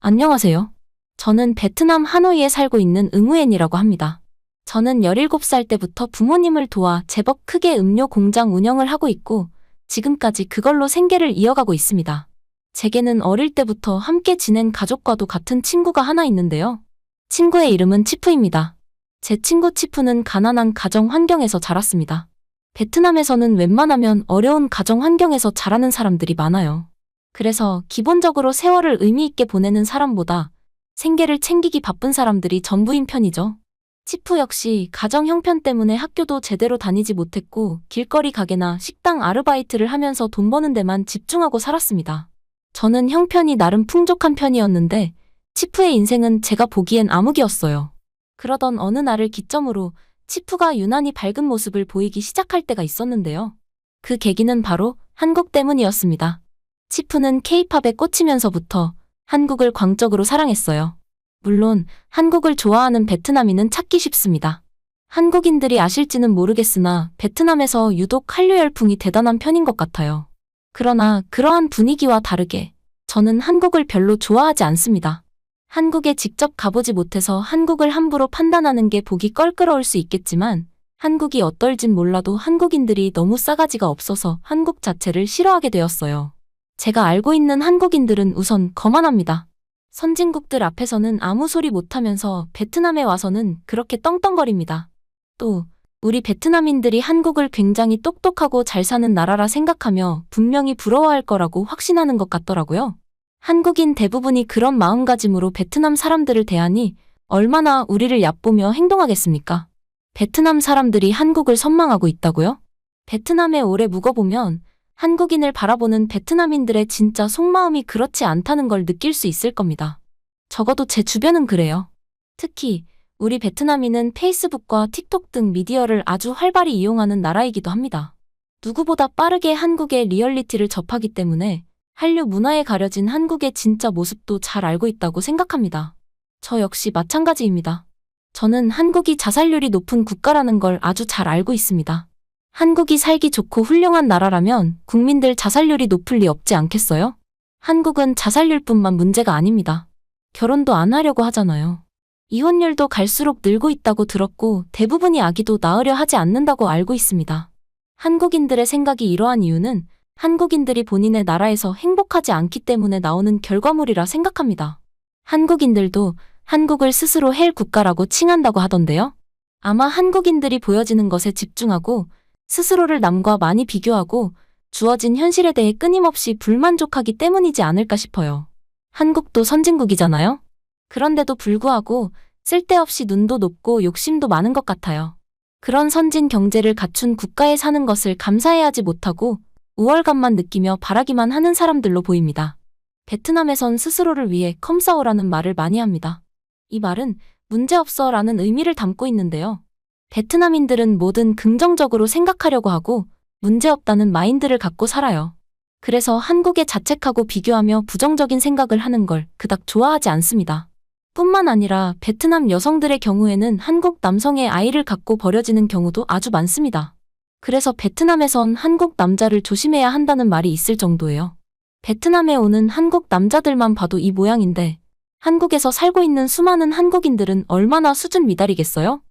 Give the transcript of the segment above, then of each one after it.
안녕하세요. 저는 베트남 하노이에 살고 있는 응우엔이라고 합니다. 저는 17살 때부터 부모님을 도와 제법 크게 음료 공장 운영을 하고 있고 지금까지 그걸로 생계를 이어가고 있습니다. 제게는 어릴 때부터 함께 지낸 가족과도 같은 친구가 하나 있는데요. 친구의 이름은 치프입니다. 제 친구 치프는 가난한 가정 환경에서 자랐습니다. 베트남에서는 웬만하면 어려운 가정 환경에서 자라는 사람들이 많아요. 그래서 기본적으로 세월을 의미 있게 보내는 사람보다 생계를 챙기기 바쁜 사람들이 전부인 편이죠. 치프 역시 가정 형편 때문에 학교도 제대로 다니지 못했고 길거리 가게나 식당 아르바이트를 하면서 돈 버는 데만 집중하고 살았습니다. 저는 형편이 나름 풍족한 편이었는데 치프의 인생은 제가 보기엔 암흑이었어요. 그러던 어느 날을 기점으로 치프가 유난히 밝은 모습을 보이기 시작할 때가 있었는데요. 그 계기는 바로 한국 때문이었습니다. 치프는 K-팝에 꽂히면서부터 한국을 광적으로 사랑했어요. 물론 한국을 좋아하는 베트남인은 찾기 쉽습니다. 한국인들이 아실지는 모르겠으나 베트남에서 유독 한류 열풍이 대단한 편인 것 같아요. 그러나 그러한 분위기와 다르게 저는 한국을 별로 좋아하지 않습니다. 한국에 직접 가보지 못해서 한국을 함부로 판단하는 게 보기 껄끄러울 수 있겠지만 한국이 어떨진 몰라도 한국인들이 너무 싸가지가 없어서 한국 자체를 싫어하게 되었어요. 제가 알고 있는 한국인들은 우선 거만합니다. 선진국들 앞에서는 아무 소리 못하면서 베트남에 와서는 그렇게 떵떵거립니다. 또 우리 베트남인들이 한국을 굉장히 똑똑하고 잘 사는 나라라 생각하며 분명히 부러워할 거라고 확신하는 것 같더라고요. 한국인 대부분이 그런 마음가짐으로 베트남 사람들을 대하니 얼마나 우리를 얕보며 행동하겠습니까? 베트남 사람들이 한국을 선망하고 있다고요? 베트남에 오래 묵어보면 한국인을 바라보는 베트남인들의 진짜 속마음이 그렇지 않다는 걸 느낄 수 있을 겁니다. 적어도 제 주변은 그래요. 특히 우리 베트남인은 페이스북과 틱톡 등 미디어를 아주 활발히 이용하는 나라이기도 합니다. 누구보다 빠르게 한국의 리얼리티를 접하기 때문에 한류 문화에 가려진 한국의 진짜 모습도 잘 알고 있다고 생각합니다. 저 역시 마찬가지입니다. 저는 한국이 자살률이 높은 국가라는 걸 아주 잘 알고 있습니다. 한국이 살기 좋고 훌륭한 나라라면 국민들 자살률이 높을 리 없지 않겠어요? 한국은 자살률뿐만 문제가 아닙니다. 결혼도 안 하려고 하잖아요. 이혼율도 갈수록 늘고 있다고 들었고 대부분이 아기도 낳으려 하지 않는다고 알고 있습니다. 한국인들의 생각이 이러한 이유는 한국인들이 본인의 나라에서 행복하지 않기 때문에 나오는 결과물이라 생각합니다. 한국인들도 한국을 스스로 헬 국가라고 칭한다고 하던데요. 아마 한국인들이 보여지는 것에 집중하고 스스로를 남과 많이 비교하고 주어진 현실에 대해 끊임없이 불만족하기 때문이지 않을까 싶어요. 한국도 선진국이잖아요? 그런데도 불구하고 쓸데없이 눈도 높고 욕심도 많은 것 같아요. 그런 선진 경제를 갖춘 국가에 사는 것을 감사해하지 못하고 우월감만 느끼며 바라기만 하는 사람들로 보입니다. 베트남에선 스스로를 위해 컴싸오라는 말을 많이 합니다. 이 말은 문제없어 라는 의미를 담고 있는데요. 베트남인들은 뭐든 긍정적으로 생각하려고 하고 문제없다는 마인드를 갖고 살아요. 그래서 한국에 자책하고 비교하며 부정적인 생각을 하는 걸 그닥 좋아하지 않습니다. 뿐만 아니라 베트남 여성들의 경우에는 한국 남성의 아이를 갖고 버려지는 경우도 아주 많습니다. 그래서 베트남에선 한국 남자를 조심해야 한다는 말이 있을 정도예요. 베트남에 오는 한국 남자들만 봐도 이 모양인데 한국에서 살고 있는 수많은 한국인들은 얼마나 수준 미달이겠어요?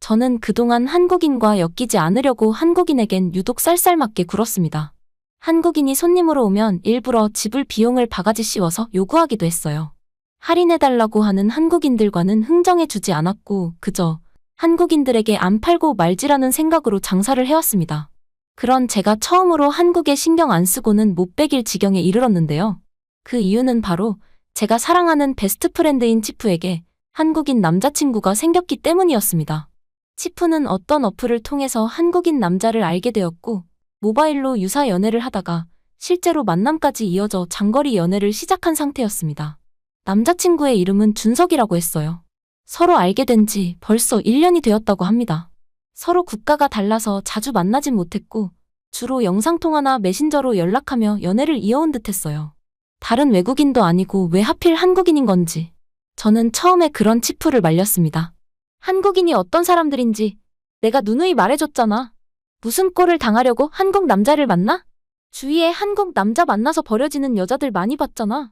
저는 그동안 한국인과 엮이지 않으려고 한국인에겐 유독 쌀쌀맞게 굴었습니다. 한국인이 손님으로 오면 일부러 지불 비용을 바가지 씌워서 요구하기도 했어요. 할인해달라고 하는 한국인들과는 흥정해주지 않았고 그저 한국인들에게 안 팔고 말지라는 생각으로 장사를 해왔습니다. 그런 제가 처음으로 한국에 신경 안 쓰고는 못 베길 지경에 이르렀는데요. 그 이유는 바로 제가 사랑하는 베스트 프렌드인 치프에게 한국인 남자친구가 생겼기 때문이었습니다. 치프는 어떤 어플을 통해서 한국인 남자를 알게 되었고 모바일로 유사 연애를 하다가 실제로 만남까지 이어져 장거리 연애를 시작한 상태였습니다. 남자친구의 이름은 준석이라고 했어요. 서로 알게 된 지 벌써 1년이 되었다고 합니다. 서로 국가가 달라서 자주 만나진 못했고 주로 영상통화나 메신저로 연락하며 연애를 이어온 듯했어요. 다른 외국인도 아니고 왜 하필 한국인인 건지 저는 처음에 그런 치프를 말렸습니다. 한국인이 어떤 사람들인지 내가 누누이 말해줬잖아. 무슨 꼴을 당하려고 한국 남자를 만나? 주위에 한국 남자 만나서 버려지는 여자들 많이 봤잖아.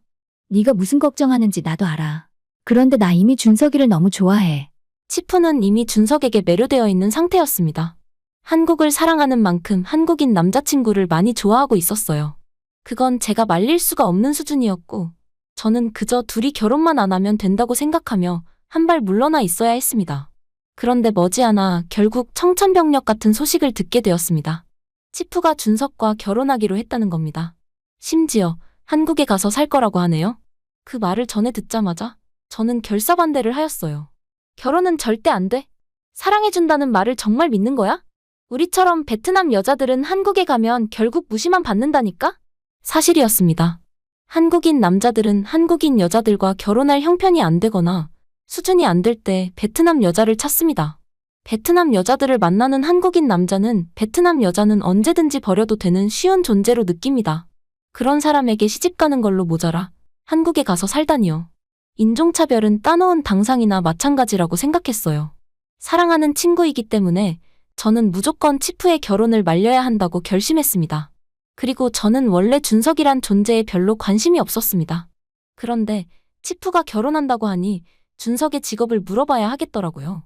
네가 무슨 걱정하는지 나도 알아. 그런데 나 이미 준석이를 너무 좋아해. 치프는 이미 준석에게 매료되어 있는 상태였습니다. 한국을 사랑하는 만큼 한국인 남자친구를 많이 좋아하고 있었어요. 그건 제가 말릴 수가 없는 수준이었고, 저는 그저 둘이 결혼만 안 하면 된다고 생각하며 한 발 물러나 있어야 했습니다. 그런데 머지않아 결국 청천벽력 같은 소식을 듣게 되었습니다. 치프가 준석과 결혼하기로 했다는 겁니다. 심지어 한국에 가서 살 거라고 하네요. 그 말을 전해 듣자마자 저는 결사반대를 하였어요. 결혼은 절대 안 돼. 사랑해준다는 말을 정말 믿는 거야? 우리처럼 베트남 여자들은 한국에 가면 결국 무시만 받는다니까? 사실이었습니다. 한국인 남자들은 한국인 여자들과 결혼할 형편이 안 되거나 수준이 안 될 때 베트남 여자를 찾습니다. 베트남 여자들을 만나는 한국인 남자는 베트남 여자는 언제든지 버려도 되는 쉬운 존재로 느낍니다. 그런 사람에게 시집가는 걸로 모자라 한국에 가서 살다니요. 인종차별은 따놓은 당상이나 마찬가지라고 생각했어요. 사랑하는 친구이기 때문에 저는 무조건 치프의 결혼을 말려야 한다고 결심했습니다. 그리고 저는 원래 준석이란 존재에 별로 관심이 없었습니다. 그런데 치프가 결혼한다고 하니 준석의 직업을 물어봐야 하겠더라고요.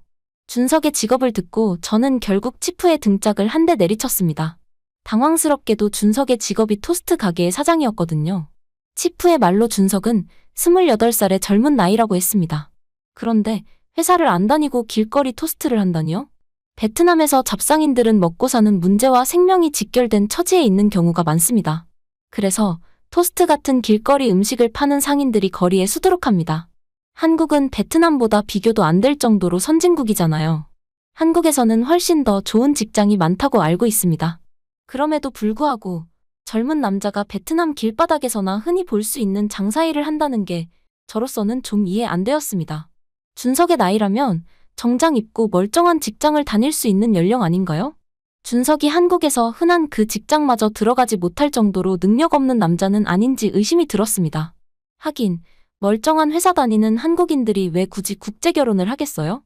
준석의 직업을 듣고 저는 결국 치프의 등짝을 한 대 내리쳤습니다. 당황스럽게도 준석의 직업이 토스트 가게의 사장이었거든요. 치프의 말로 준석은 28살의 젊은 나이라고 했습니다. 그런데 회사를 안 다니고 길거리 토스트를 한다니요? 베트남에서 잡상인들은 먹고 사는 문제와 생명이 직결된 처지에 있는 경우가 많습니다. 그래서 토스트 같은 길거리 음식을 파는 상인들이 거리에 수두룩합니다. 한국은 베트남보다 비교도 안 될 정도로 선진국이잖아요. 한국에서는 훨씬 더 좋은 직장이 많다고 알고 있습니다. 그럼에도 불구하고 젊은 남자가 베트남 길바닥에서나 흔히 볼 수 있는 장사일을 한다는 게 저로서는 좀 이해 안 되었습니다. 준석의 나이라면 정장 입고 멀쩡한 직장을 다닐 수 있는 연령 아닌가요? 준석이 한국에서 흔한 그 직장마저 들어가지 못할 정도로 능력 없는 남자는 아닌지 의심이 들었습니다. 하긴 멀쩡한 회사 다니는 한국인들이 왜 굳이 국제결혼을 하겠어요?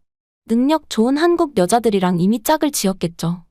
능력 좋은 한국 여자들이랑 이미 짝을 지었겠죠.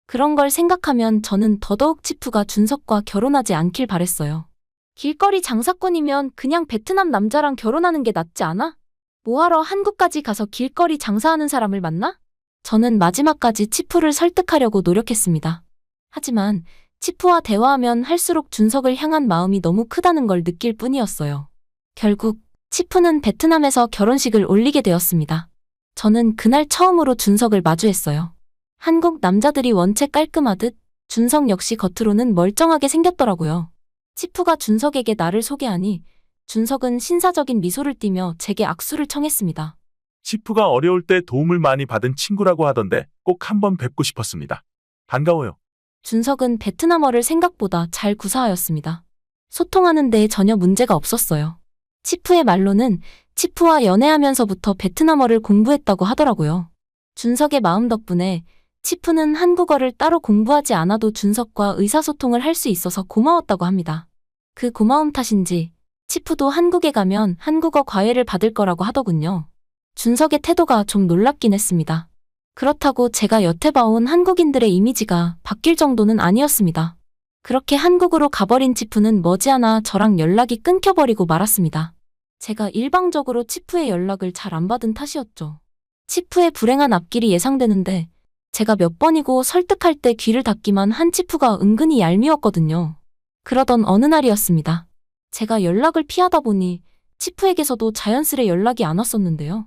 그런 걸 생각하면 저는 더더욱 치프가 준석과 결혼하지 않길 바랬어요. 길거리 장사꾼이면 그냥 베트남 남자랑 결혼하는 게 낫지 않아? 뭐하러 한국까지 가서 길거리 장사하는 사람을 만나? 저는 마지막까지 치프를 설득하려고 노력했습니다. 하지만 치프와 대화하면 할수록 준석을 향한 마음이 너무 크다는 걸 느낄 뿐이었어요. 결국 치프는 베트남에서 결혼식을 올리게 되었습니다. 저는 그날 처음으로 준석을 마주했어요. 한국 남자들이 원체 깔끔하듯 준석 역시 겉으로는 멀쩡하게 생겼더라고요. 치프가 준석에게 나를 소개하니 준석은 신사적인 미소를 띠며 제게 악수를 청했습니다. 치프가 어려울 때 도움을 많이 받은 친구라고 하던데 꼭 한번 뵙고 싶었습니다. 반가워요. 준석은 베트남어를 생각보다 잘 구사하였습니다. 소통하는 데에 전혀 문제가 없었어요. 치프의 말로는 치프와 연애하면서부터 베트남어를 공부했다고 하더라고요. 준석의 마음 덕분에 치프는 한국어를 따로 공부하지 않아도 준석과 의사소통을 할 수 있어서 고마웠다고 합니다. 그 고마움 탓인지 치프도 한국에 가면 한국어 과외를 받을 거라고 하더군요. 준석의 태도가 좀 놀랍긴 했습니다. 그렇다고 제가 여태 봐온 한국인들의 이미지가 바뀔 정도는 아니었습니다. 그렇게 한국으로 가버린 치프는 머지않아 저랑 연락이 끊겨버리고 말았습니다. 제가 일방적으로 치프의 연락을 잘 안 받은 탓이었죠. 치프의 불행한 앞길이 예상되는데 제가 몇 번이고 설득할 때 귀를 닫기만 한 치프가 은근히 얄미웠거든요. 그러던 어느 날이었습니다. 제가 연락을 피하다 보니 치프에게서도 자연스레 연락이 안 왔었는데요.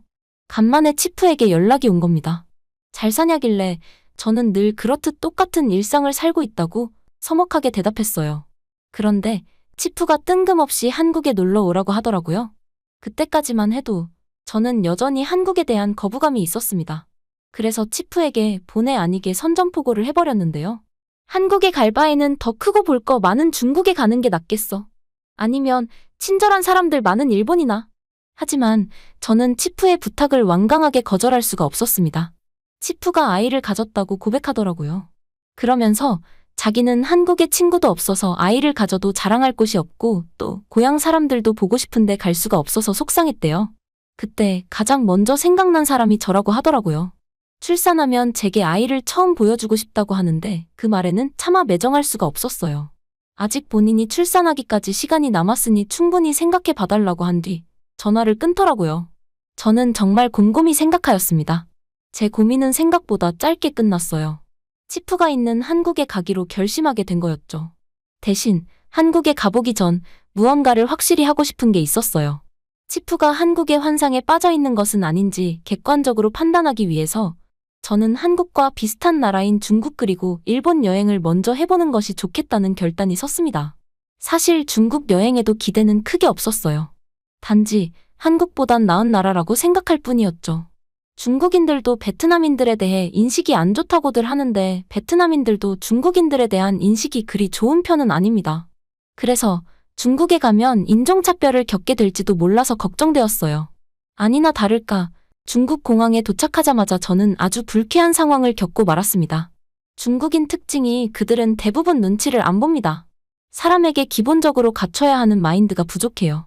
간만에 치프에게 연락이 온 겁니다. 잘 사냐길래 저는 늘 그렇듯 똑같은 일상을 살고 있다고 서먹하게 대답했어요. 그런데 치프가 뜬금없이 한국에 놀러 오라고 하더라고요. 그때까지만 해도 저는 여전히 한국에 대한 거부감이 있었습니다. 그래서 치프에게 본의 아니게 선전포고를 해버렸는데요. 한국에 갈 바에는 더 크고 볼 거 많은 중국에 가는 게 낫겠어. 아니면 친절한 사람들 많은 일본이나. 하지만 저는 치프의 부탁을 완강하게 거절할 수가 없었습니다. 치프가 아이를 가졌다고 고백하더라고요. 그러면서 자기는 한국에 친구도 없어서 아이를 가져도 자랑할 곳이 없고 또 고향 사람들도 보고 싶은데 갈 수가 없어서 속상했대요. 그때 가장 먼저 생각난 사람이 저라고 하더라고요. 출산하면 제게 아이를 처음 보여주고 싶다고 하는데 그 말에는 차마 매정할 수가 없었어요. 아직 본인이 출산하기까지 시간이 남았으니 충분히 생각해 봐달라고 한 뒤 전화를 끊더라고요. 저는 정말 곰곰이 생각하였습니다. 제 고민은 생각보다 짧게 끝났어요. 치프가 있는 한국에 가기로 결심하게 된 거였죠. 대신 한국에 가보기 전 무언가를 확실히 하고 싶은 게 있었어요. 치프가 한국의 환상에 빠져 있는 것은 아닌지 객관적으로 판단하기 위해서 저는 한국과 비슷한 나라인 중국 그리고 일본 여행을 먼저 해보는 것이 좋겠다는 결단이 섰습니다. 사실 중국 여행에도 기대는 크게 없었어요. 단지 한국보단 나은 나라라고 생각할 뿐이었죠. 중국인들도 베트남인들에 대해 인식이 안 좋다고들 하는데 베트남인들도 중국인들에 대한 인식이 그리 좋은 편은 아닙니다. 그래서 중국에 가면 인종차별을 겪게 될지도 몰라서 걱정되었어요. 아니나 다를까 중국 공항에 도착하자마자 저는 아주 불쾌한 상황을 겪고 말았습니다. 중국인 특징이 그들은 대부분 눈치를 안 봅니다. 사람에게 기본적으로 갖춰야 하는 마인드가 부족해요.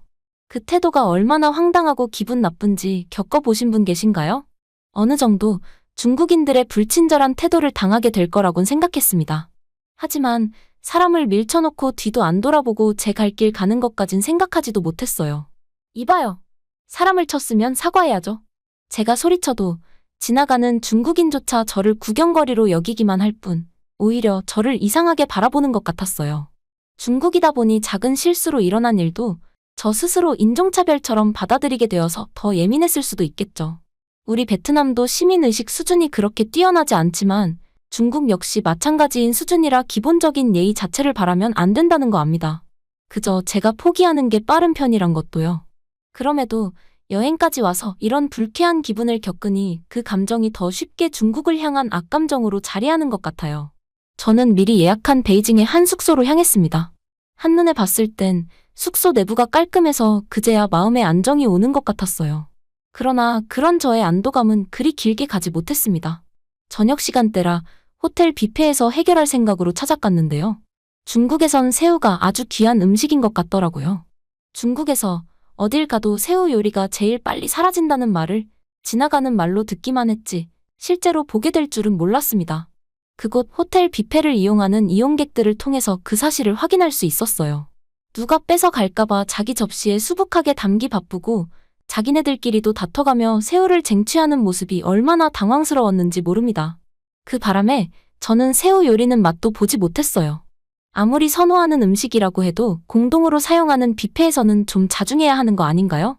그 태도가 얼마나 황당하고 기분 나쁜지 겪어보신 분 계신가요? 어느 정도 중국인들의 불친절한 태도를 당하게 될 거라곤 생각했습니다. 하지만 사람을 밀쳐놓고 뒤도 안 돌아보고 제 갈 길 가는 것까진 생각하지도 못했어요. 이봐요. 사람을 쳤으면 사과해야죠. 제가 소리쳐도 지나가는 중국인조차 저를 구경거리로 여기기만 할 뿐 오히려 저를 이상하게 바라보는 것 같았어요. 중국이다 보니 작은 실수로 일어난 일도 저 스스로 인종차별처럼 받아들이게 되어서 더 예민했을 수도 있겠죠. 우리 베트남도 시민의식 수준이 그렇게 뛰어나지 않지만 중국 역시 마찬가지인 수준이라 기본적인 예의 자체를 바라면 안 된다는 거 압니다. 그저 제가 포기하는 게 빠른 편이란 것도요. 그럼에도 여행까지 와서 이런 불쾌한 기분을 겪으니 그 감정이 더 쉽게 중국을 향한 악감정으로 자리하는 것 같아요. 저는 미리 예약한 베이징의 한 숙소로 향했습니다. 한눈에 봤을 땐 숙소 내부가 깔끔해서 그제야 마음에 안정이 오는 것 같았어요. 그러나 그런 저의 안도감은 그리 길게 가지 못했습니다. 저녁 시간대라 호텔 뷔페에서 해결할 생각으로 찾아갔는데요. 중국에선 새우가 아주 귀한 음식인 것 같더라고요. 중국에서 어딜 가도 새우 요리가 제일 빨리 사라진다는 말을 지나가는 말로 듣기만 했지 실제로 보게 될 줄은 몰랐습니다. 그곳 호텔 뷔페를 이용하는 이용객들을 통해서 그 사실을 확인할 수 있었어요. 누가 뺏어 갈까봐 자기 접시에 수북하게 담기 바쁘고 자기네들끼리도 다퉈가며 새우를 쟁취하는 모습이 얼마나 당황스러웠는지 모릅니다. 그 바람에 저는 새우 요리는 맛도 보지 못했어요. 아무리 선호하는 음식이라고 해도 공동으로 사용하는 뷔페에서는 좀 자중해야 하는 거 아닌가요?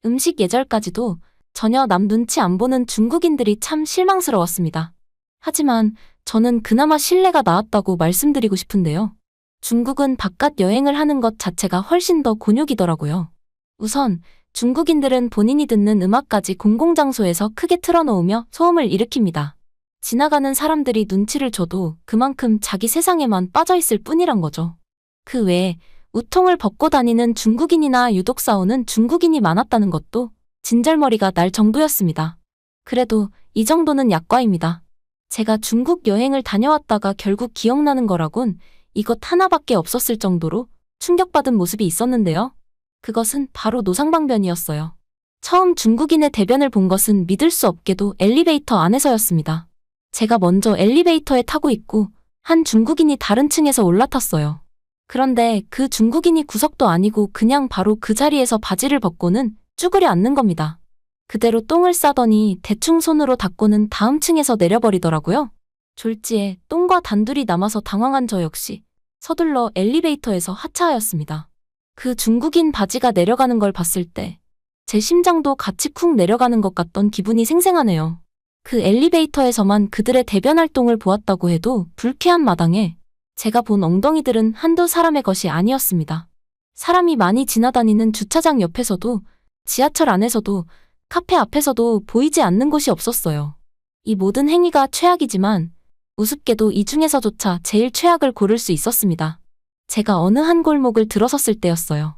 음식 예절까지도 전혀 남 눈치 안 보는 중국인들이 참 실망스러웠습니다. 하지만 저는 그나마 신뢰가 나았다고 말씀드리고 싶은데요. 중국은 바깥 여행을 하는 것 자체가 훨씬 더 곤욕이더라고요. 우선 중국인들은 본인이 듣는 음악까지 공공장소에서 크게 틀어놓으며 소음을 일으킵니다. 지나가는 사람들이 눈치를 줘도 그만큼 자기 세상에만 빠져있을 뿐이란 거죠. 그 외에 우통을 벗고 다니는 중국인이나 유독 싸우는 중국인이 많았다는 것도 진절머리가 날 정도였습니다. 그래도 이 정도는 약과입니다. 제가 중국 여행을 다녀왔다가 결국 기억나는 거라곤 이것 하나밖에 없었을 정도로 충격받은 모습이 있었는데요. 그것은 바로 노상방변이었어요. 처음 중국인의 대변을 본 것은 믿을 수 없게도 엘리베이터 안에서였습니다. 제가 먼저 엘리베이터에 타고 있고 한 중국인이 다른 층에서 올라탔어요. 그런데 그 중국인이 구석도 아니고 그냥 바로 그 자리에서 바지를 벗고는 쭈그려 앉는 겁니다. 그대로 똥을 싸더니 대충 손으로 닦고는 다음 층에서 내려버리더라고요. 졸지에 똥과 단둘이 남아서 당황한 저 역시 서둘러 엘리베이터에서 하차하였습니다. 그 중국인 바지가 내려가는 걸 봤을 때 제 심장도 같이 쿵 내려가는 것 같던 기분이 생생하네요. 그 엘리베이터에서만 그들의 대변 활동을 보았다고 해도 불쾌한 마당에 제가 본 엉덩이들은 한두 사람의 것이 아니었습니다. 사람이 많이 지나다니는 주차장 옆에서도 지하철 안에서도 카페 앞에서도 보이지 않는 곳이 없었어요. 이 모든 행위가 최악이지만 우습게도 이 중에서조차 제일 최악을 고를 수 있었습니다. 제가 어느 한 골목을 들어섰을 때였어요.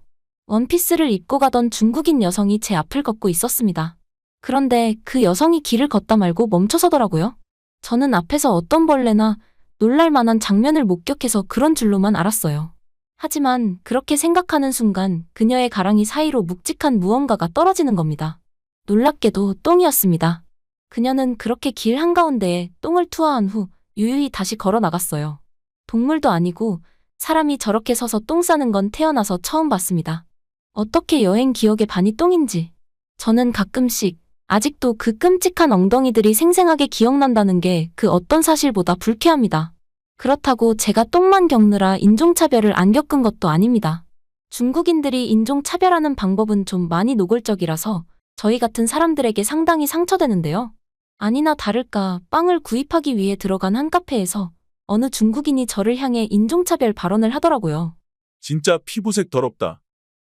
원피스를 입고 가던 중국인 여성이 제 앞을 걷고 있었습니다. 그런데 그 여성이 길을 걷다 말고 멈춰서더라고요. 저는 앞에서 어떤 벌레나 놀랄 만한 장면을 목격해서 그런 줄로만 알았어요. 하지만 그렇게 생각하는 순간 그녀의 가랑이 사이로 묵직한 무언가가 떨어지는 겁니다. 놀랍게도 똥이었습니다. 그녀는 그렇게 길 한가운데에 똥을 투하한 후 유유히 다시 걸어 나갔어요. 동물도 아니고 사람이 저렇게 서서 똥 싸는 건 태어나서 처음 봤습니다. 어떻게 여행 기억의 반이 똥인지. 저는 가끔씩 아직도 그 끔찍한 엉덩이들이 생생하게 기억난다는 게 그 어떤 사실보다 불쾌합니다. 그렇다고 제가 똥만 겪느라 인종차별을 안 겪은 것도 아닙니다. 중국인들이 인종차별하는 방법은 좀 많이 노골적이라서 저희 같은 사람들에게 상당히 상처되는데요. 아니나 다를까 빵을 구입하기 위해 들어간 한 카페에서 어느 중국인이 저를 향해 인종차별 발언을 하더라고요. 진짜 피부색 더럽다.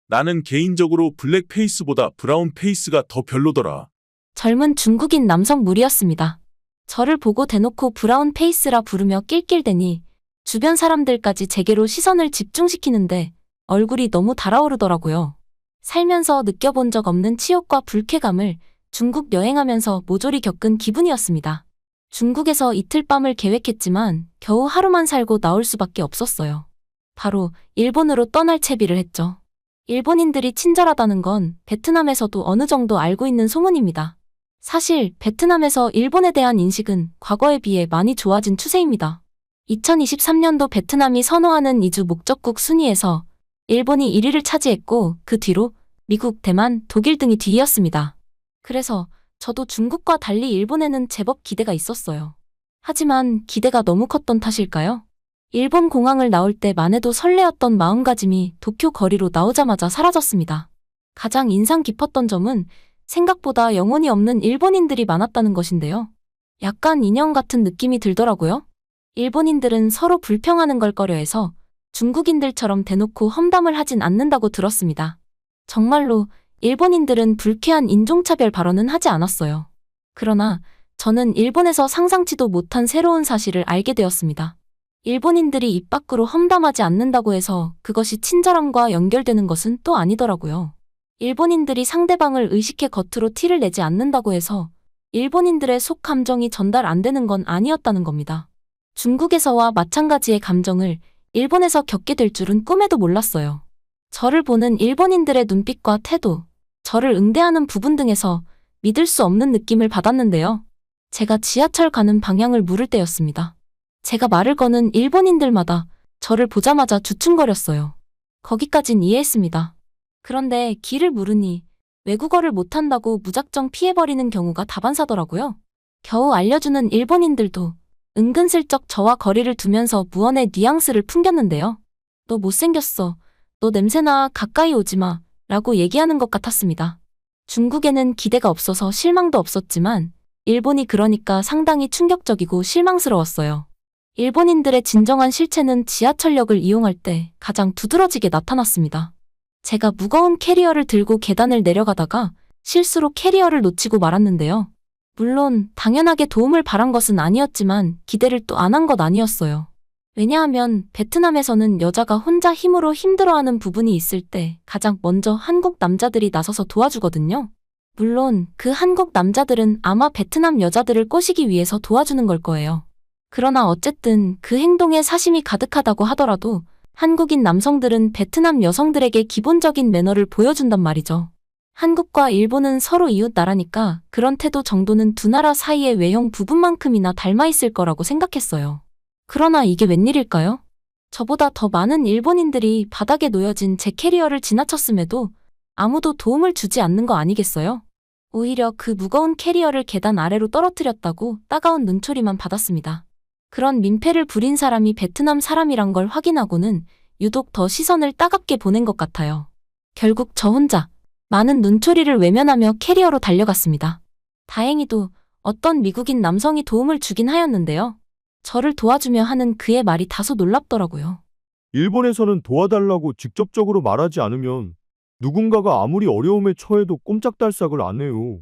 나는 개인적으로 블랙 페이스보다 브라운 페이스가 더 별로더라. 젊은 중국인 남성 무리였습니다. 저를 보고 대놓고 브라운 페이스라 부르며 낄낄대니 주변 사람들까지 제게로 시선을 집중시키는데 얼굴이 너무 달아오르더라고요. 살면서 느껴본 적 없는 치욕과 불쾌감을 중국 여행하면서 모조리 겪은 기분이었습니다. 중국에서 이틀 밤을 계획했지만 겨우 하루만 살고 나올 수밖에 없었어요. 바로 일본으로 떠날 채비를 했죠. 일본인들이 친절하다는 건 베트남에서도 어느 정도 알고 있는 소문입니다. 사실 베트남에서 일본에 대한 인식은 과거에 비해 많이 좋아진 추세입니다. 2023년도 베트남이 선호하는 이주 목적국 순위에서 일본이 1위를 차지했고 그 뒤로 미국, 대만, 독일 등이 뒤이었습니다. 그래서 저도 중국과 달리 일본에는 제법 기대가 있었어요. 하지만 기대가 너무 컸던 탓일까요? 일본 공항을 나올 때만 해도 설레었던 마음가짐이 도쿄 거리로 나오자마자 사라졌습니다. 가장 인상 깊었던 점은 생각보다 영혼이 없는 일본인들이 많았다는 것인데요. 약간 인형 같은 느낌이 들더라고요. 일본인들은 서로 불평하는 걸 꺼려해서 중국인들처럼 대놓고 험담을 하진 않는다고 들었습니다. 정말로 일본인들은 불쾌한 인종차별 발언은 하지 않았어요. 그러나 저는 일본에서 상상치도 못한 새로운 사실을 알게 되었습니다. 일본인들이 입 밖으로 험담하지 않는다고 해서 그것이 친절함과 연결되는 것은 또 아니더라고요. 일본인들이 상대방을 의식해 겉으로 티를 내지 않는다고 해서 일본인들의 속 감정이 전달 안 되는 건 아니었다는 겁니다. 중국에서와 마찬가지의 감정을 일본에서 겪게 될 줄은 꿈에도 몰랐어요. 저를 보는 일본인들의 눈빛과 태도, 저를 응대하는 부분 등에서 믿을 수 없는 느낌을 받았는데요. 제가 지하철 가는 방향을 물을 때였습니다. 제가 말을 거는 일본인들마다 저를 보자마자 주춤거렸어요. 거기까진 이해했습니다. 그런데 길을 물으니 외국어를 못한다고 무작정 피해버리는 경우가 다반사더라고요. 겨우 알려주는 일본인들도 은근슬쩍 저와 거리를 두면서 무언의 뉘앙스를 풍겼는데요. 너 못생겼어. 너 냄새나 가까이 오지 마. 라고 얘기하는 것 같았습니다. 중국에는 기대가 없어서 실망도 없었지만 일본이 그러니까 상당히 충격적이고 실망스러웠어요. 일본인들의 진정한 실체는 지하철역을 이용할 때 가장 두드러지게 나타났습니다. 제가 무거운 캐리어를 들고 계단을 내려가다가 실수로 캐리어를 놓치고 말았는데요. 물론 당연하게 도움을 바란 것은 아니었지만 기대를 또 안 한 것 아니었어요. 왜냐하면 베트남에서는 여자가 혼자 힘으로 힘들어하는 부분이 있을 때 가장 먼저 한국 남자들이 나서서 도와주거든요. 물론 그 한국 남자들은 아마 베트남 여자들을 꼬시기 위해서 도와주는 걸 거예요. 그러나 어쨌든 그 행동에 사심이 가득하다고 하더라도 한국인 남성들은 베트남 여성들에게 기본적인 매너를 보여준단 말이죠. 한국과 일본은 서로 이웃 나라니까 그런 태도 정도는 두 나라 사이의 외형 부분만큼이나 닮아 있을 거라고 생각했어요. 그러나 이게 웬일일까요? 저보다 더 많은 일본인들이 바닥에 놓여진 제 캐리어를 지나쳤음에도 아무도 도움을 주지 않는 거 아니겠어요? 오히려 그 무거운 캐리어를 계단 아래로 떨어뜨렸다고 따가운 눈초리만 받았습니다. 그런 민폐를 부린 사람이 베트남 사람이란 걸 확인하고는 유독 더 시선을 따갑게 보낸 것 같아요. 결국 저 혼자 많은 눈초리를 외면하며 캐리어로 달려갔습니다. 다행히도 어떤 미국인 남성이 도움을 주긴 하였는데요. 저를 도와주며 하는 그의 말이 다소 놀랍더라고요. 일본에서는 도와달라고 직접적으로 말하지 않으면 누군가가 아무리 어려움에 처해도 꼼짝달싹을 안 해요.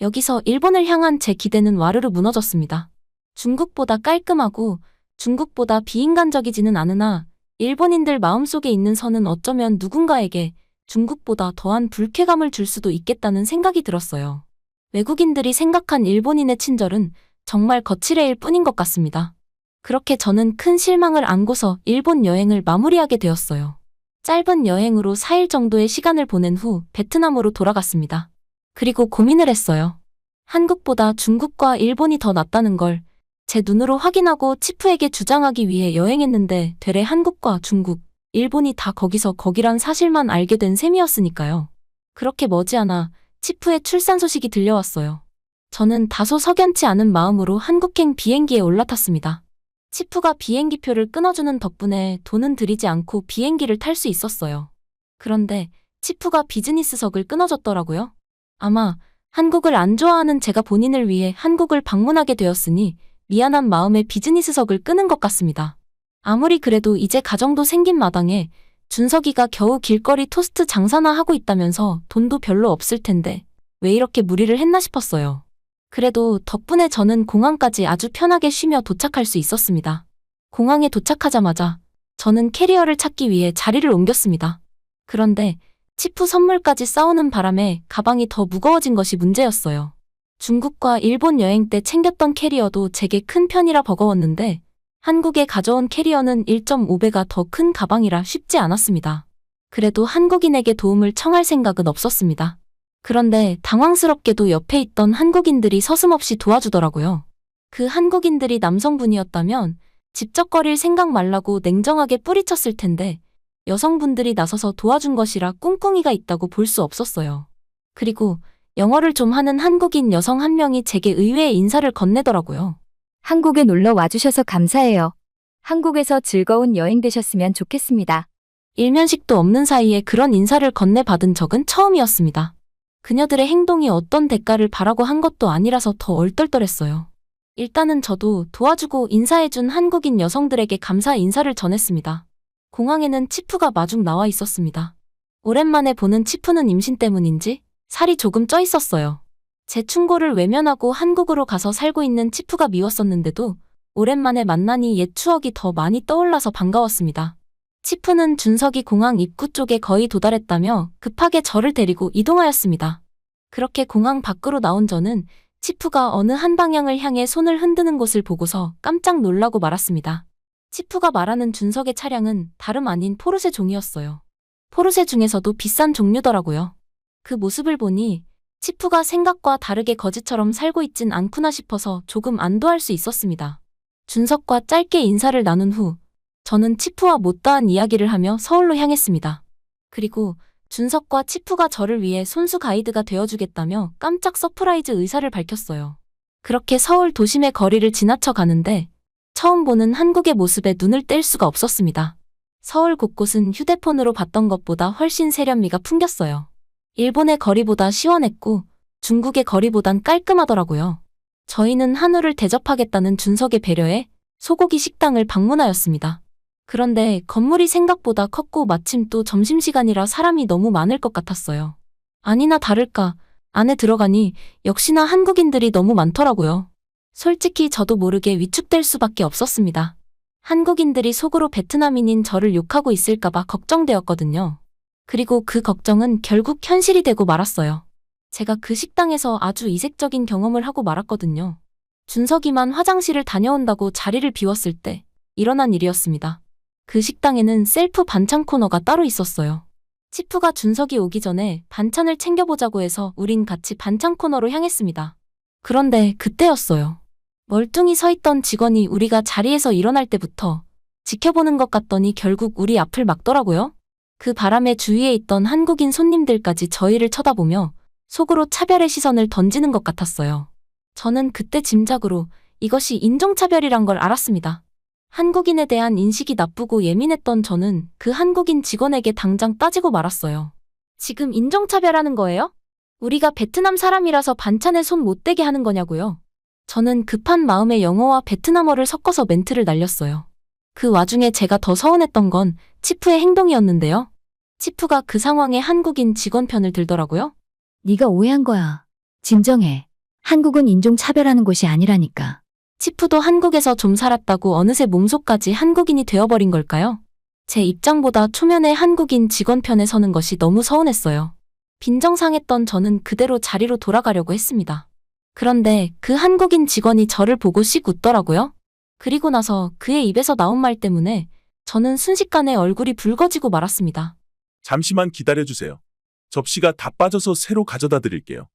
여기서 일본을 향한 제 기대는 와르르 무너졌습니다. 중국보다 깔끔하고 중국보다 비인간적이지는 않으나 일본인들 마음속에 있는 선은 어쩌면 누군가에게 중국보다 더한 불쾌감을 줄 수도 있겠다는 생각이 들었어요. 외국인들이 생각한 일본인의 친절은 정말 거칠애일 뿐인 것 같습니다. 그렇게 저는 큰 실망을 안고서 일본 여행을 마무리하게 되었어요. 짧은 여행으로 4일 정도의 시간을 보낸 후 베트남으로 돌아갔습니다. 그리고 고민을 했어요. 한국보다 중국과 일본이 더 낫다는 걸 제 눈으로 확인하고 치프에게 주장하기 위해 여행했는데 되레 한국과 중국, 일본이 다 거기서 거기란 사실만 알게 된 셈이었으니까요. 그렇게 머지않아 치프의 출산 소식이 들려왔어요. 저는 다소 석연치 않은 마음으로 한국행 비행기에 올라탔습니다. 치프가 비행기표를 끊어주는 덕분에 돈은 들이지 않고 비행기를 탈 수 있었어요. 그런데 치프가 비즈니스석을 끊어줬더라고요. 아마 한국을 안 좋아하는 제가 본인을 위해 한국을 방문하게 되었으니 미안한 마음에 비즈니스석을 끊은 것 같습니다. 아무리 그래도 이제 가정도 생긴 마당에 준석이가 겨우 길거리 토스트 장사나 하고 있다면서 돈도 별로 없을 텐데 왜 이렇게 무리를 했나 싶었어요. 그래도 덕분에 저는 공항까지 아주 편하게 쉬며 도착할 수 있었습니다. 공항에 도착하자마자 저는 캐리어를 찾기 위해 자리를 옮겼습니다. 그런데 치프 선물까지 싸우는 바람에 가방이 더 무거워진 것이 문제였어요. 중국과 일본 여행 때 챙겼던 캐리어도 제게 큰 편이라 버거웠는데 한국에 가져온 캐리어는 1.5배가 더 큰 가방이라 쉽지 않았습니다. 그래도 한국인에게 도움을 청할 생각은 없었습니다. 그런데 당황스럽게도 옆에 있던 한국인들이 서슴없이 도와주더라고요. 그 한국인들이 남성분이었다면 집적거릴 생각 말라고 냉정하게 뿌리쳤을 텐데 여성분들이 나서서 도와준 것이라 꿍꿍이가 있다고 볼 수 없었어요. 그리고 영어를 좀 하는 한국인 여성 한 명이 제게 의외의 인사를 건네더라고요. 한국에 놀러 와주셔서 감사해요. 한국에서 즐거운 여행 되셨으면 좋겠습니다. 일면식도 없는 사이에 그런 인사를 건네받은 적은 처음이었습니다. 그녀들의 행동이 어떤 대가를 바라고 한 것도 아니라서 더 얼떨떨했어요. 일단은 저도 도와주고 인사해준 한국인 여성들에게 감사 인사를 전했습니다. 공항에는 치프가 마중 나와 있었습니다. 오랜만에 보는 치프는 임신 때문인지 살이 조금 쪄 있었어요. 제 충고를 외면하고 한국으로 가서 살고 있는 치프가 미웠었는데도 오랜만에 만나니 옛 추억이 더 많이 떠올라서 반가웠습니다. 치프는 준석이 공항 입구 쪽에 거의 도달했다며 급하게 저를 데리고 이동하였습니다. 그렇게 공항 밖으로 나온 저는 치프가 어느 한 방향을 향해 손을 흔드는 곳을 보고서 깜짝 놀라고 말았습니다. 치프가 말하는 준석의 차량은 다름 아닌 포르쉐 종이었어요. 포르쉐 중에서도 비싼 종류더라고요. 그 모습을 보니 치프가 생각과 다르게 거지처럼 살고 있진 않구나 싶어서 조금 안도할 수 있었습니다. 준석과 짧게 인사를 나눈 후 저는 치프와 못다한 이야기를 하며 서울로 향했습니다. 그리고 준석과 치프가 저를 위해 손수 가이드가 되어주겠다며 깜짝 서프라이즈 의사를 밝혔어요. 그렇게 서울 도심의 거리를 지나쳐 가는데 처음 보는 한국의 모습에 눈을 뗄 수가 없었습니다. 서울 곳곳은 휴대폰으로 봤던 것보다 훨씬 세련미가 풍겼어요. 일본의 거리보다 시원했고 중국의 거리보단 깔끔하더라고요. 저희는 한우를 대접하겠다는 준석의 배려에 소고기 식당을 방문하였습니다. 그런데 건물이 생각보다 컸고 마침 또 점심시간이라 사람이 너무 많을 것 같았어요. 아니나 다를까 안에 들어가니 역시나 한국인들이 너무 많더라고요. 솔직히 저도 모르게 위축될 수밖에 없었습니다. 한국인들이 속으로 베트남인인 저를 욕하고 있을까봐 걱정되었거든요. 그리고 그 걱정은 결국 현실이 되고 말았어요. 제가 그 식당에서 아주 이색적인 경험을 하고 말았거든요. 준석이만 화장실을 다녀온다고 자리를 비웠을 때 일어난 일이었습니다. 그 식당에는 셀프 반찬 코너가 따로 있었어요. 치프가 준석이 오기 전에 반찬을 챙겨보자고 해서 우린 같이 반찬 코너로 향했습니다. 그런데 그때였어요. 멀뚱히 서 있던 직원이 우리가 자리에서 일어날 때부터 지켜보는 것 같더니 결국 우리 앞을 막더라고요. 그 바람에 주위에 있던 한국인 손님들까지 저희를 쳐다보며 속으로 차별의 시선을 던지는 것 같았어요. 저는 그때 짐작으로 이것이 인종차별이란 걸 알았습니다. 한국인에 대한 인식이 나쁘고 예민했던 저는 그 한국인 직원에게 당장 따지고 말았어요. 지금 인종차별하는 거예요? 우리가 베트남 사람이라서 반찬에 손 못 대게 하는 거냐고요. 저는 급한 마음에 영어와 베트남어를 섞어서 멘트를 날렸어요. 그 와중에 제가 더 서운했던 건 치프의 행동이었는데요. 치프가 그 상황에 한국인 직원 편을 들더라고요. 네가 오해한 거야. 진정해. 한국은 인종차별하는 곳이 아니라니까. 치프도 한국에서 좀 살았다고 어느새 몸속까지 한국인이 되어버린 걸까요? 제 입장보다 초면에 한국인 직원 편에 서는 것이 너무 서운했어요. 빈정상했던 저는 그대로 자리로 돌아가려고 했습니다. 그런데 그 한국인 직원이 저를 보고 씩 웃더라고요. 그리고 나서 그의 입에서 나온 말 때문에 저는 순식간에 얼굴이 붉어지고 말았습니다. 잠시만 기다려주세요. 접시가 다 빠져서 새로 가져다 드릴게요.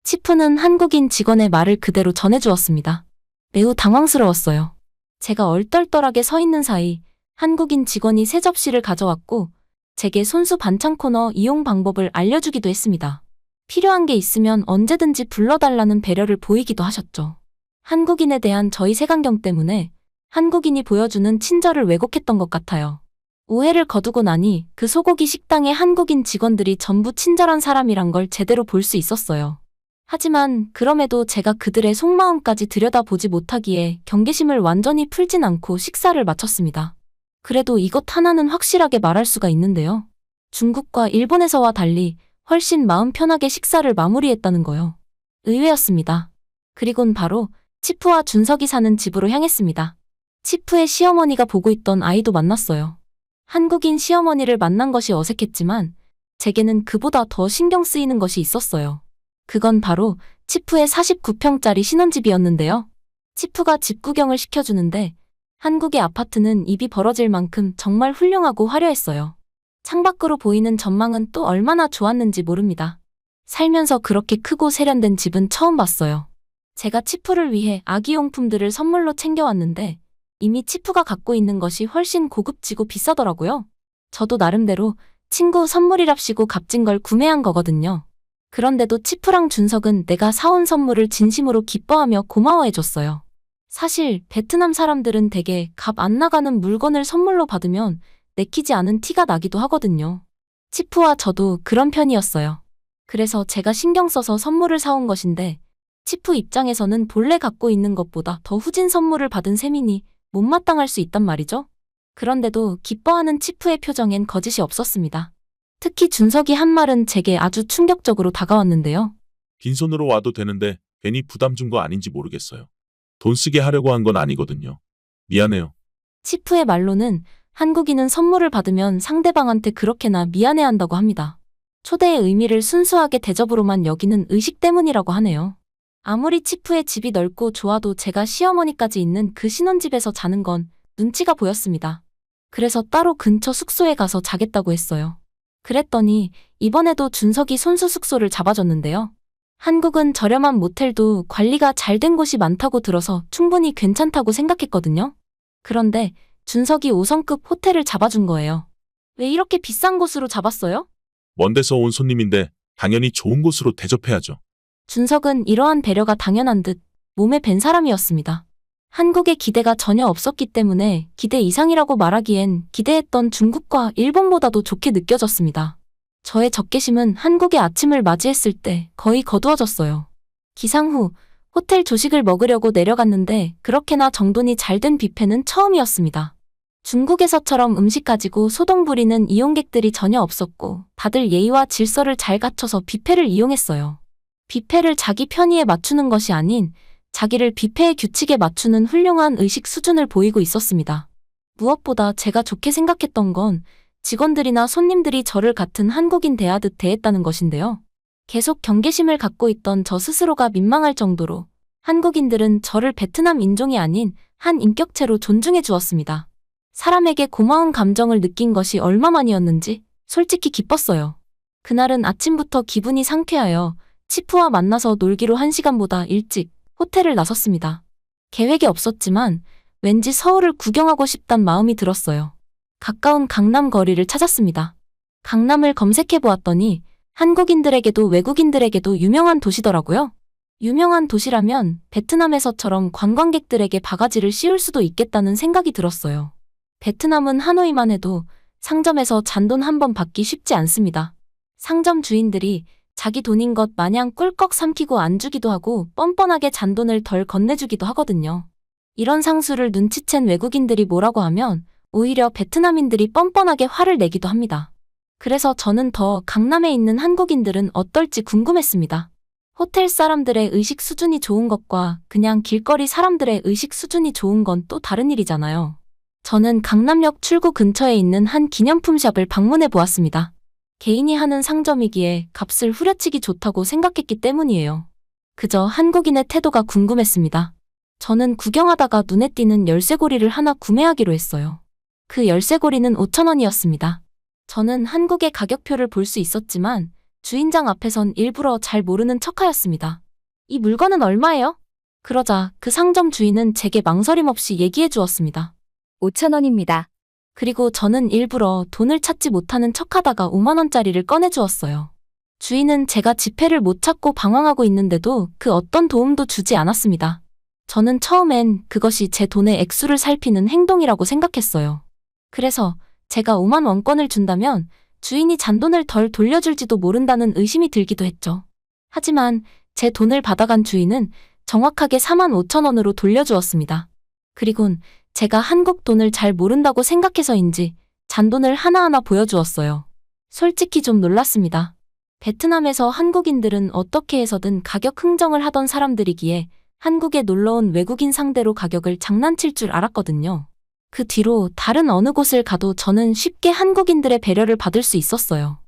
치프는 한국인 직원의 말을 그대로 전해주었습니다. 매우 당황스러웠어요. 제가 얼떨떨하게 서 있는 사이 한국인 직원이 새 접시를 가져왔고 제게 손수 반찬 코너 이용 방법을 알려주기도 했습니다. 필요한 게 있으면 언제든지 불러달라는 배려를 보이기도 하셨죠. 한국인에 대한 저희 색안경 때문에 한국인이 보여주는 친절을 왜곡했던 것 같아요. 오해를 거두고 나니 그 소고기 식당의 한국인 직원들이 전부 친절한 사람이란 걸 제대로 볼 수 있었어요. 하지만 그럼에도 제가 그들의 속마음까지 들여다보지 못하기에 경계심을 완전히 풀진 않고 식사를 마쳤습니다. 그래도 이것 하나는 확실하게 말할 수가 있는데요. 중국과 일본에서와 달리 훨씬 마음 편하게 식사를 마무리했다는 거요. 의외였습니다. 그리곤 바로 치프와 준석이 사는 집으로 향했습니다. 치프의 시어머니가 보고 있던 아이도 만났어요. 한국인 시어머니를 만난 것이 어색했지만 제게는 그보다 더 신경 쓰이는 것이 있었어요. 그건 바로 치프의 49평짜리 신혼집이었는데요. 치프가 집 구경을 시켜주는데 한국의 아파트는 입이 벌어질 만큼 정말 훌륭하고 화려했어요. 창밖으로 보이는 전망은 또 얼마나 좋았는지 모릅니다. 살면서 그렇게 크고 세련된 집은 처음 봤어요. 제가 치프를 위해 아기용품들을 선물로 챙겨왔는데 이미 치프가 갖고 있는 것이 훨씬 고급지고 비싸더라고요. 저도 나름대로 친구 선물이랍시고 값진 걸 구매한 거거든요. 그런데도 치프랑 준석은 내가 사온 선물을 진심으로 기뻐하며 고마워해줬어요. 사실 베트남 사람들은 되게 값 안 나가는 물건을 선물로 받으면 내키지 않은 티가 나기도 하거든요. 치프와 저도 그런 편이었어요. 그래서 제가 신경 써서 선물을 사온 것인데 치프 입장에서는 본래 갖고 있는 것보다 더 후진 선물을 받은 셈이니 못마땅할 수 있단 말이죠. 그런데도 기뻐하는 치프의 표정엔 거짓이 없었습니다. 특히 준석이 한 말은 제게 아주 충격적으로 다가왔는데요. 빈손으로 와도 되는데 괜히 부담 준 거 아닌지 모르겠어요. 돈 쓰게 하려고 한 건 아니거든요. 미안해요. 치프의 말로는 한국인은 선물을 받으면 상대방한테 그렇게나 미안해한다고 합니다. 초대의 의미를 순수하게 대접으로만 여기는 의식 때문이라고 하네요. 아무리 치프의 집이 넓고 좋아도 제가 시어머니까지 있는 그 신혼집에서 자는 건 눈치가 보였습니다. 그래서 따로 근처 숙소에 가서 자겠다고 했어요. 그랬더니 이번에도 준석이 손수 숙소를 잡아줬는데요. 한국은 저렴한 모텔도 관리가 잘 된 곳이 많다고 들어서 충분히 괜찮다고 생각했거든요. 그런데 준석이 5성급 호텔을 잡아준 거예요. 왜 이렇게 비싼 곳으로 잡았어요? 먼 데서 온 손님인데 당연히 좋은 곳으로 대접해야죠. 준석은 이러한 배려가 당연한 듯 몸에 밴 사람이었습니다. 한국에 기대가 전혀 없었기 때문에 기대 이상이라고 말하기엔 기대했던 중국과 일본보다도 좋게 느껴졌습니다. 저의 적개심은 한국의 아침을 맞이했을 때 거의 거두어졌어요. 기상 후 호텔 조식을 먹으려고 내려갔는데 그렇게나 정돈이 잘 된 뷔페는 처음이었습니다. 중국에서처럼 음식 가지고 소동 부리는 이용객들이 전혀 없었고 다들 예의와 질서를 잘 갖춰서 뷔페를 이용했어요. 뷔페를 자기 편의에 맞추는 것이 아닌 자기를 뷔페의 규칙에 맞추는 훌륭한 의식 수준을 보이고 있었습니다. 무엇보다 제가 좋게 생각했던 건 직원들이나 손님들이 저를 같은 한국인 대하듯 대했다는 것인데요. 계속 경계심을 갖고 있던 저 스스로가 민망할 정도로 한국인들은 저를 베트남 인종이 아닌 한 인격체로 존중해 주었습니다. 사람에게 고마운 감정을 느낀 것이 얼마만이었는지 솔직히 기뻤어요. 그날은 아침부터 기분이 상쾌하여 치프와 만나서 놀기로 1시간보다 일찍 호텔을 나섰습니다. 계획이 없었지만 왠지 서울을 구경하고 싶단 마음이 들었어요. 가까운 강남 거리를 찾았습니다. 강남을 검색해 보았더니 한국인들에게도 외국인들에게도 유명한 도시더라고요. 유명한 도시라면 베트남에서처럼 관광객들에게 바가지를 씌울 수도 있겠다는 생각이 들었어요. 베트남은 하노이만 해도 상점에서 잔돈 한 번 받기 쉽지 않습니다. 상점 주인들이 자기 돈인 것 마냥 꿀꺽 삼키고 안 주기도 하고 뻔뻔하게 잔돈을 덜 건네주기도 하거든요. 이런 상수를 눈치챈 외국인들이 뭐라고 하면 오히려 베트남인들이 뻔뻔하게 화를 내기도 합니다. 그래서 저는 더 강남에 있는 한국인들은 어떨지 궁금했습니다. 호텔 사람들의 의식 수준이 좋은 것과 그냥 길거리 사람들의 의식 수준이 좋은 건 또 다른 일이잖아요. 저는 강남역 출구 근처에 있는 한 기념품 샵을 방문해 보았습니다. 개인이 하는 상점이기에 값을 후려치기 좋다고 생각했기 때문이에요. 그저 한국인의 태도가 궁금했습니다. 저는 구경하다가 눈에 띄는 열쇠고리를 하나 구매하기로 했어요. 그 열쇠고리는 5,000원이었습니다. 저는 한국의 가격표를 볼 수 있었지만 주인장 앞에선 일부러 잘 모르는 척하였습니다. 이 물건은 얼마예요? 그러자 그 상점 주인은 제게 망설임 없이 얘기해 주었습니다. 5,000원입니다. 그리고 저는 일부러 돈을 찾지 못하는 척하다가 5만 원짜리를 꺼내 주었어요. 주인은 제가 지폐를 못 찾고 방황하고 있는데도 그 어떤 도움도 주지 않았습니다. 저는 처음엔 그것이 제 돈의 액수를 살피는 행동이라고 생각했어요. 그래서 제가 5만 원권을 준다면 주인이 잔돈을 덜 돌려줄지도 모른다는 의심이 들기도 했죠. 하지만 제 돈을 받아간 주인은 정확하게 4만 5천 원으로 돌려주었습니다. 그리곤 제가 한국 돈을 잘 모른다고 생각해서인지 잔돈을 하나하나 보여주었어요. 솔직히 좀 놀랐습니다. 베트남에서 한국인들은 어떻게 해서든 가격 흥정을 하던 사람들이기에 한국에 놀러온 외국인 상대로 가격을 장난칠 줄 알았거든요. 그 뒤로 다른 어느 곳을 가도 저는 쉽게 한국인들의 배려를 받을 수 있었어요.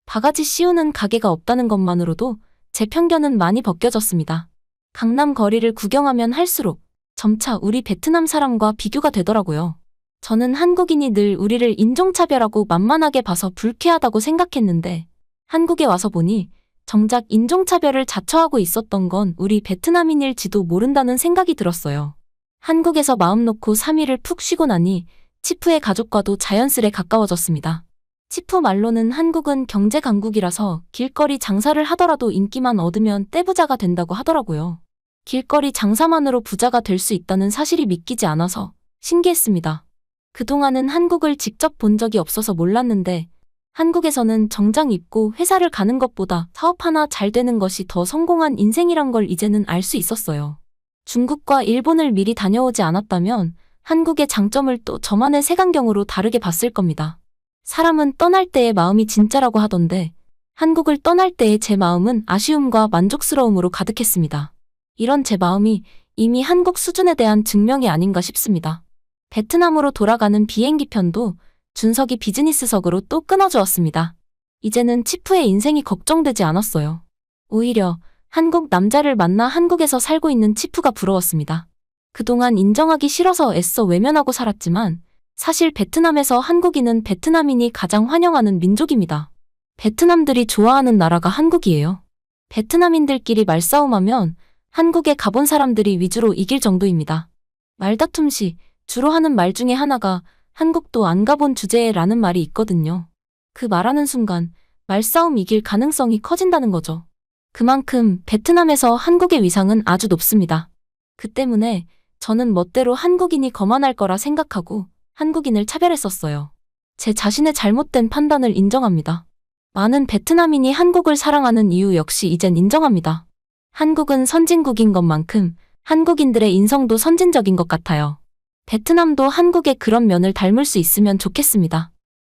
바가지 씌우는 가게가 없다는 것만으로도 제 편견은 많이 벗겨졌습니다. 강남 거리를 구경하면 할수록 점차 우리 베트남 사람과 비교가 되더라고요. 저는 한국인이 늘 우리를 인종차별하고 만만하게 봐서 불쾌하다고 생각했는데 한국에 와서 보니 정작 인종차별을 자처하고 있었던 건 우리 베트남인일지도 모른다는 생각이 들었어요. 한국에서 마음 놓고 3일을 푹 쉬고 나니 치프의 가족과도 자연스레 가까워졌습니다. 치프 말로는 한국은 경제 강국이라서 길거리 장사를 하더라도 인기만 얻으면 떼부자가 된다고 하더라고요. 길거리 장사만으로 부자가 될 수 있다는 사실이 믿기지 않아서 신기했습니다. 그동안은 한국을 직접 본 적이 없어서 몰랐는데 한국에서는 정장 입고 회사를 가는 것보다 사업 하나 잘 되는 것이 더 성공한 인생이란 걸 이제는 알 수 있었어요. 중국과 일본을 미리 다녀오지 않았다면 한국의 장점을 또 저만의 색안경으로 다르게 봤을 겁니다. 사람은 떠날 때의 마음이 진짜라고 하던데 한국을 떠날 때의 제 마음은 아쉬움과 만족스러움으로 가득했습니다. 이런 제 마음이 이미 한국 수준에 대한 증명이 아닌가 싶습니다. 베트남으로 돌아가는 비행기 편도 준석이 비즈니스석으로 또 끊어주었습니다. 이제는 치프의 인생이 걱정되지 않았어요. 오히려 한국 남자를 만나 한국에서 살고 있는 치프가 부러웠습니다. 그동안 인정하기 싫어서 애써 외면하고 살았지만 사실 베트남에서 한국인은 베트남인이 가장 환영하는 민족입니다. 베트남들이 좋아하는 나라가 한국이에요. 베트남인들끼리 말싸움하면 한국에 가본 사람들이 위주로 이길 정도입니다. 말다툼 시 주로 하는 말 중에 하나가 한국도 안 가본 주제라는 말이 있거든요. 그 말하는 순간 말싸움 이길 가능성이 커진다는 거죠. 그만큼 베트남에서 한국의 위상은 아주 높습니다. 그 때문에 저는 멋대로 한국인이 거만할 거라 생각하고 한국인을 차별했었어요. 제 자신의 잘못된 판단을 인정합니다. 많은 베트남인이 한국을 사랑하는 이유 역시 이젠 인정합니다. 한국은 선진국인 것만큼 한국인들의 인성도 선진적인 것 같아요. 베트남도 한국의 그런 면을 닮을 수 있으면 좋겠습니다.